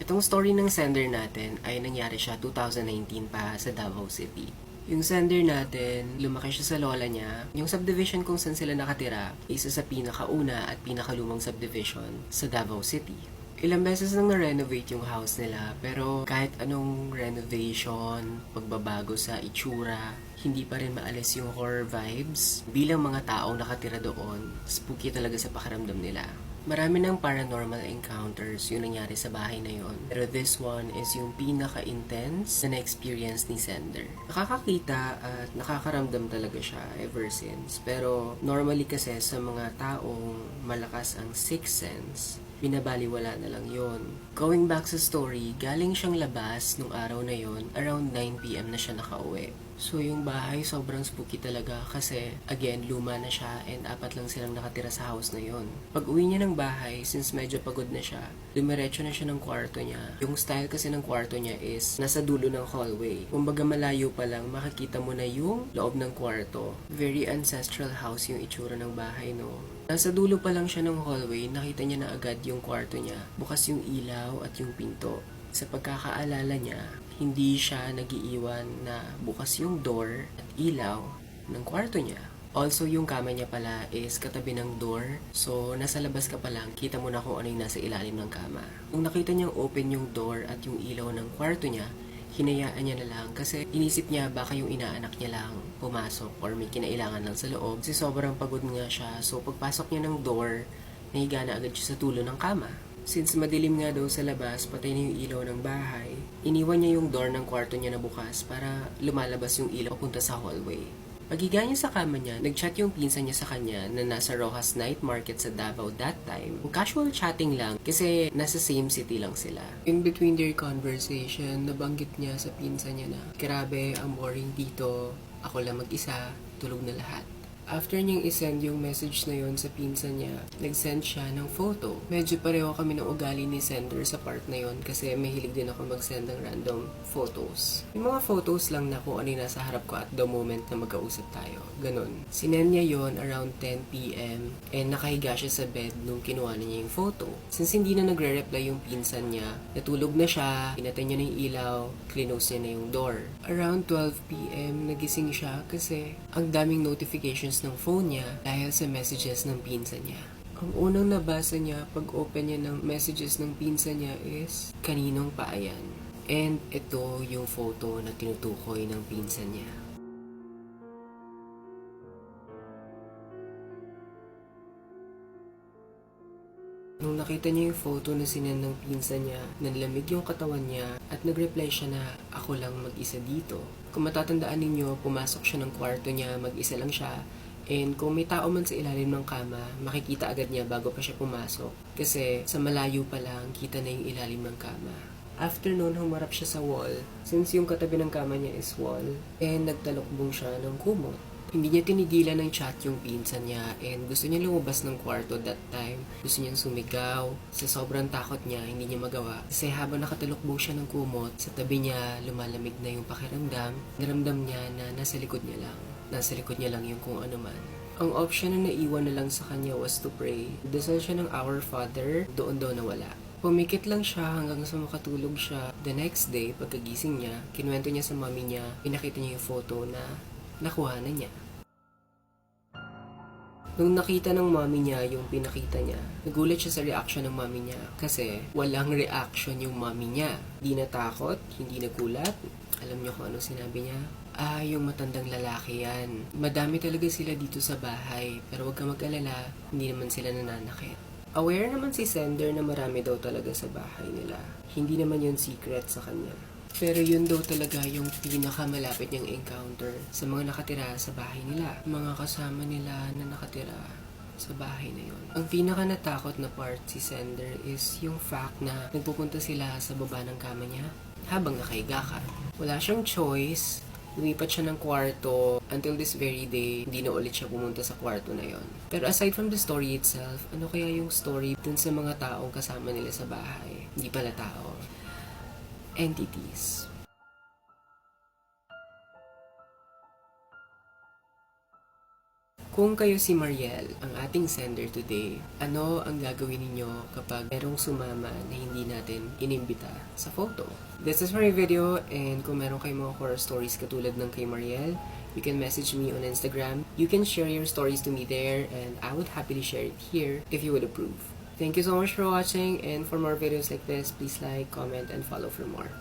Itong story ng sender natin ay nangyari siya 2019 pa sa Davao City. Yung sender natin, lumaki siya sa lola niya. Yung subdivision kung saan sila nakatira, isa sa pinakauna at pinakalumang subdivision sa Davao City. Ilang beses nang na-renovate yung house nila, pero kahit anong renovation, pagbabago sa itsura, hindi pa rin maalis yung horror vibes. Bilang mga taong nakatira doon, spooky talaga sa pakiramdam nila. Marami ng paranormal encounters yung nangyari sa bahay na yon. Pero this one is yung pinaka-intense na na-experience ni Sender. Nakakakita at nakakaramdam talaga siya ever since. Pero normally kasi sa mga taong malakas ang sixth sense, binabaliwala na lang yon. Going back sa story, galing siyang labas nung araw na yon, around 9 p.m. na siya nakauwi. So yung bahay sobrang spooky talaga kasi again luma na siya and apat lang silang nakatira sa house na yon. Pag uwi niya ng bahay, since medyo pagod na siya, dumiretso na siya ng kwarto niya. Yung style kasi ng kwarto niya is nasa dulo ng hallway. Kumbaga malayo pa lang makikita mo na yung loob ng kwarto. Very ancestral house yung itsura ng bahay, no? Nasa dulo pa lang siya ng hallway, nakita niya na agad yung kwarto niya. Bukas yung ilaw at yung pinto. Sa pagkakaalala niya, hindi siya nagiiwan na bukas yung door at ilaw ng kwarto niya. Also, yung kama niya pala is katabi ng door. So, nasa labas ka pa lang, kita mo na kung ano yung nasa ilalim ng kama. Nung nakita niyang open yung door at yung ilaw ng kwarto niya, hinayaan niya na lang kasi inisip niya baka yung inaanak niya lang pumasok or may kinailangan lang sa loob. Kasi sobrang pagod nga siya. So, pagpasok niya ng door, nahiga na agad siya sa tulo ng kama. Since madilim nga daw sa labas, patay na yung ilaw ng bahay, iniwan niya yung door ng kwarto niya na bukas para lumalabas yung ilaw papunta sa hallway. Paghiga niya sa kama niya, nag-chat yung pinsan niya sa kanya na nasa Rojas Night Market sa Davao that time. Casual chatting lang kasi nasa same city lang sila. In between their conversation, nabanggit niya sa pinsan niya na, "Grabe, ang boring dito. Ako lang mag-isa. Tulog na lahat." After niyang isend yung message na yon sa pinsan niya, nag-send siya ng photo. Medyo pareho kami ng ugali ni sender sa part na yon kasi mahilig din ako mag-send ng random photos. Yung mga photos lang na kung ano yung nasa harap ko at the moment na magkausap tayo. Ganon. Sinend niya yon around 10 p.m. and nakahiga siya sa bed nung kinuha na niya yung photo. Since hindi na nagre-reply yung pinsan niya, natulog na siya, pinatay niya na yung ilaw, clinose niya na yung door. Around 12 p.m. nagising siya kasi ang daming notifications ng phone niya dahil sa messages ng pinsan niya. Ang unang nabasa niya pag open niya ng messages ng pinsan niya is, "Kaninong pa ayan?" And ito yung photo na tinutukoy ng pinsan niya. Nung nakita niya yung photo na sinend ng pinsan niya, nanlamig yung katawan niya at nag-reply siya na, "Ako lang mag-isa dito." Kung matatandaan ninyo, pumasok siya ng kwarto niya, mag-isa lang siya. And kung may tao man sa ilalim ng kama, makikita agad niya bago pa siya pumasok. Kasi sa malayo pa lang, kita na yung ilalim ng kama. After noon, humarap siya sa wall. Since yung katabi ng kama niya is wall, and nagtalokbong siya ng kumot. Hindi niya tinigilan ng chat yung pinsan niya and gusto niya lumabas ng kwarto that time. Gusto niyang sumigaw. Sa sobrang takot niya, hindi niya magawa. Kasi habang nakatalokbong siya ng kumot, sa tabi niya lumalamig na yung pakiramdam. Naramdam niya na nasa likod niya lang. Nasa likod niya lang yung kung ano man. Ang option na naiwan na lang sa kanya was to pray. Dasal siya ng Our Father, doon daw nawala. Pumikit lang siya hanggang sa makatulog siya. The next day, pagkagising niya, kinuwento niya sa mami niya, pinakita niya yung photo na nakuha na niya. Nung nakita ng mami niya yung pinakita niya, nagulat siya sa reaction ng mami niya kasi walang reaction yung mami niya. Hindi natakot, hindi nagulat. Alam niyo kung ano sinabi niya? Yung matandang lalaki yan. Madami talaga sila dito sa bahay, pero huwag ka mag-alala, hindi naman sila nananakit. Aware naman si sender na marami daw talaga sa bahay nila. Hindi naman yun secret sa kanya. Pero yun daw talaga yung pinakamalapit niyang encounter sa mga nakatira sa bahay nila. Mga kasama nila na nakatira sa bahay na yun. Ang pinaka natakot na part si sender is yung fact na nagpupunta sila sa baba ng kama niya habang nakahiga ka. Wala siyang choice. Lumipat siya ng kwarto. Until this very day, hindi na ulit siya pumunta sa kwarto na yon. Pero aside from the story itself, ano kaya yung story dun sa mga taong kasama nila sa bahay? Hindi pala tao. Entities. Kung kayo si Mariel, ang ating sender today, ano ang gagawin ninyo kapag merong sumama na hindi natin inimbita sa photo? This is for a video, and kung meron kayong mga horror stories katulad ng kay Mariel, you can message me on Instagram. You can share your stories to me there, and I would happily share it here if you would approve. Thank you so much for watching, and for more videos like this, please like, comment, and follow for more.